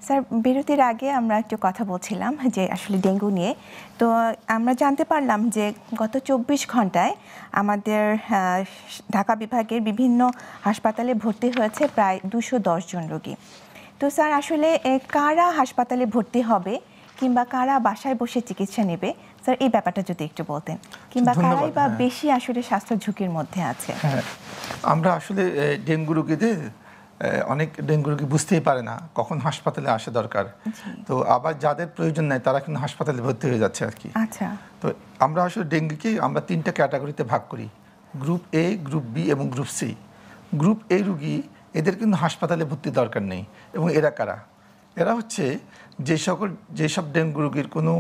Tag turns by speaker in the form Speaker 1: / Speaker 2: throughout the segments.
Speaker 1: Sir বিরতির আগে আমরা একটু কথা বলছিলাম যে আসলে ডেঙ্গু নিয়ে। তো আমরা জানতে পারলাম যে গত ২৪ ঘন্টায় আমাদের ঢাকা বিভাগের বিভিন্ন হাসপাতালে ভর্তি হয়েছে প্রায় ২১০ জন রোগী। তো স্যার আসলে কারা হাসপাতালে ভর্তি হবে কিংবা কারা বাসায় বসে চিকিৎসা নেবে, স্যার এই ব্যাপারটা যদি একটু বলতেন, কিংবা কারাই বা বেশি আসলে স্বাস্থ্য ঝুঁকির মধ্যে আছে।
Speaker 2: আমরা আসলে ডেঙ্গু রোগীদের অনেক ডেঙ্গু রোগী বুঝতেই পারে না কখন হাসপাতালে আসা দরকার, তো আবার যাদের প্রয়োজন নাই তারা কিন্তু হাসপাতালে ভর্তি হয়ে যাচ্ছে আর কি।
Speaker 1: আচ্ছা,
Speaker 2: তো আমরা আসলে ডেঙ্গুকে আমরা 3টা ক্যাটাগরিতে ভাগ করি, গ্রুপ এ, গ্রুপ বি এবং গ্রুপ সি। গ্রুপ এ রোগী এদের কিন্তু হাসপাতালে ভর্তির দরকার নেই। এবং এরা কারা? এরা হচ্ছে যেসব ডেঙ্গু রোগীর কোনো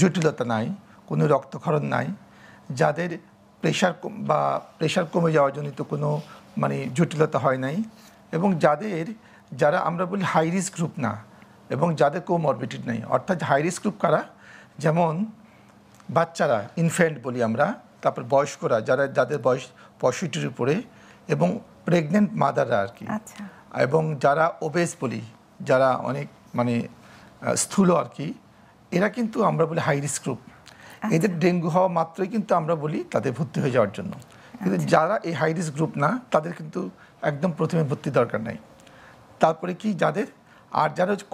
Speaker 2: জটিলতা নাই, কোনো রক্তক্ষরণ নাই, যাদের প্রেশার কমে যাওয়ার জনিত কোনো জটিলতা হয় নাই, এবং যারা আমরা বলি হাই রিস্ক গ্রুপ না, এবং যাদের কোমরবিডিটি নেই। অর্থাৎ হাই রিস্ক গ্রুপ কারা? যেমন বাচ্চারা, ইনফ্যান্ট বলি আমরা, তারপর বয়স্করা যাদের বয়স 65-র উপরে, এবং প্রেগনেন্ট মাদাররা আর কি, এবং যারা ওবেস বলি, যারা অনেক স্থূল আর কি, এরা কিন্তু আমরা বলি হাই রিস্ক গ্রুপ। এদের ডেঙ্গু হওয়া মাত্রই কিন্তু আমরা বলি তাদের ভর্তি হয়ে যাওয়ার জন্য। কিন্তু যারা এই হাই রিস্ক গ্রুপ না, তাদের কিন্তু একদম প্রথমে ভর্তির দরকার নাই। তারপরে কি যারা হচ্ছে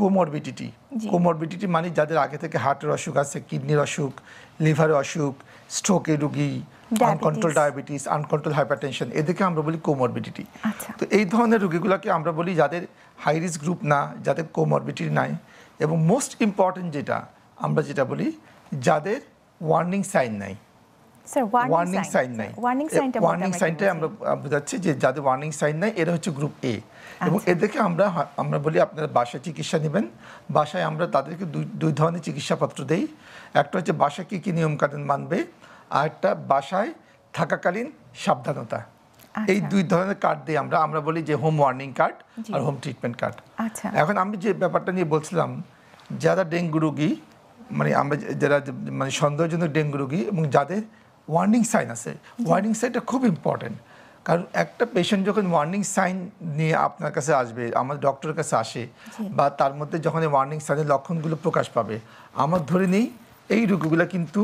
Speaker 2: কোমরবিডিটি মানে যাদের আগে থেকে হার্টের অসুখ আছে, কিডনির অসুখ, লিভারের অসুখ, স্ট্রোকের রোগী, আনকন্ট্রোল ডায়াবেটিস, আনকন্ট্রোল হাইপারটেনশন, এদেরকে আমরা বলি কোমরবিডিটি। তো এই ধরনের রোগীগুলোকে আমরা বলি যাদের হাই রিস্ক গ্রুপ না, যাদের কোমরবিডিটি নাই, এবং মোস্ট ইম্পর্টেন্ট আমরা যেটা বলি যাদের ওয়ার্নিং সাইন নাই। ওয়ার্নিং সাইনটা আমরা বোঝাচ্ছি যে যাদের ওয়ার্নিং সাইন নাই, এরা হচ্ছে গ্রুপ এ। এবং এদেরকে আমরা বলি আপনারা বাসায় চিকিৎসা নেবেন। বাসায় আমরা তাদেরকে দুই ধরনের চিকিৎসাপত্র দেই। একটা হচ্ছে বাসায় কী কী নিয়মকানুন মানবে, আর একটা বাসায় থাকাকালীন সাবধানতা। এই দুই ধরনের কার্ড দিই আমরা বলি যে হোম ওয়ার্নিং কার্ড আর হোম ট্রিটমেন্ট কার্ড। এখন আমি যে ব্যাপারটা নিয়ে বলছিলাম, যারা ডেঙ্গু রোগী আমরা যারা সন্দেহজনক ডেঙ্গু রোগী এবং যাদের ওয়ার্নিং সাইন আছে, ওয়ার্নিং সাইনটা খুব ইম্পর্টেন্ট। কারণ একটা পেশেন্ট যখন ওয়ার্নিং সাইন নিয়ে আপনার কাছে আসবে, আমার ডক্টরের কাছে আসে, বা তার মধ্যে যখন এই ওয়ার্নিং সাইনের লক্ষণগুলো প্রকাশ পাবে, আমার ধরে নিই এই রোগীগুলো কিন্তু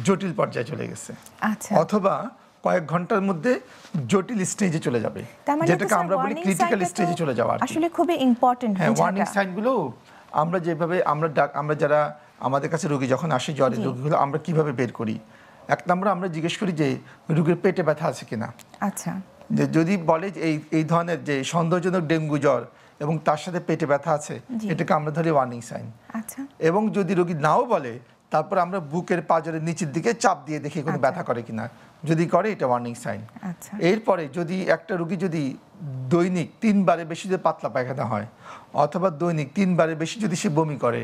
Speaker 2: জটিল পর্যায়ে চলে গেছে, অথবা কয়েক ঘন্টার মধ্যে জটিল স্টেজে চলে যাবে, যেটাকে আমরা বলি ক্রিটিক্যাল স্টেজে চলে যাওয়া।
Speaker 1: আসলে খুবই ইম্পর্টেন্ট।
Speaker 2: হ্যাঁ, ওয়ার্নিং সাইনগুলো আমরা যেভাবে আমরা যারা আমাদের কাছে রোগী যখন আসে, জ্বরের রোগীগুলো আমরা কিভাবে বের করি। এক নম্বর আমরা জিজ্ঞেস করি যে রোগীর পেটে ব্যথা আছে কিনা। যে যদি বলে যে এই ধরনের যে সন্দেহজনক ডেঙ্গু জ্বর এবং তার সাথে পেটে ব্যথা আছে, এটাকে আমরা ধরি ওয়ার্নিং সাইন। এবং যদি রোগী নাও বলে, তারপর আমরা বুকের পাঁজরের নিচের দিকে চাপ দিয়ে দেখি কোনো ব্যথা করে কিনা। যদি করে, এটা ওয়ার্নিং সাইন। এরপরে যদি একটা রোগী যদি দৈনিক 3 বারের বেশি যদি পাতলা পায়খানা হয়, অথবা দৈনিক 3 বারের বেশি যদি সে বমি করে,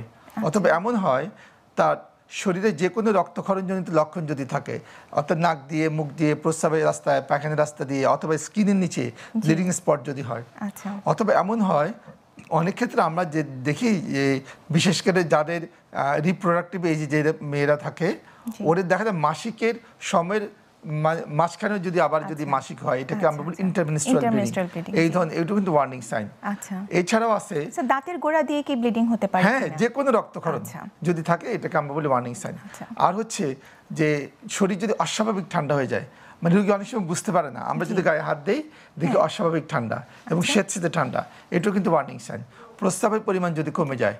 Speaker 2: অথবা এমন হয় তার শরীরে যে কোনো রক্তক্ষরণজনিত লক্ষণ যদি থাকে, অর্থাৎ নাক দিয়ে, মুখ দিয়ে, প্রস্রাবের রাস্তায়, পায়খানার রাস্তা দিয়ে, অথবা স্কিনের নিচে ব্লিডিং স্পট যদি হয়, অথবা এমন হয় অনেক ক্ষেত্রে আমরা যে দেখি যে বিশেষ করে যাদের রিপ্রোডাক্টিভ এজে যে মেয়েরা থাকে, ওদের দেখা যায় মাসিকের সময়ের মাঝখানে যদি মাসিক হয়, এটাকে আমরা বলি ইন্টারমিনিস্ট্রাল ব্লিডিং। এই ধরনের এটা কিন্তু ওয়ার্নিং সাইন। এছাড়াও আছে
Speaker 1: দাঁতের গোড়া দিয়ে কি ব্লিডিং হতে পারে?
Speaker 2: হ্যাঁ, যে কোনো রক্তক্ষরণ যদি থাকে, এটাকে আমরা বলি ওয়ার্নিং সাইন। আর হচ্ছে যে শরীর যদি অস্বাভাবিক ঠান্ডা হয়ে যায়, রোগী অনেক সময় বুঝতে পারে না, আমরা যদি গায়ে হাত দেই দেখি অস্বাভাবিক ঠান্ডা এবং স্বেচ্ছাতে ঠান্ডা, এটাও কিন্তু ওয়ার্নিং সাইন। প্রস্রাবের পরিমাণ যদি কমে যায়,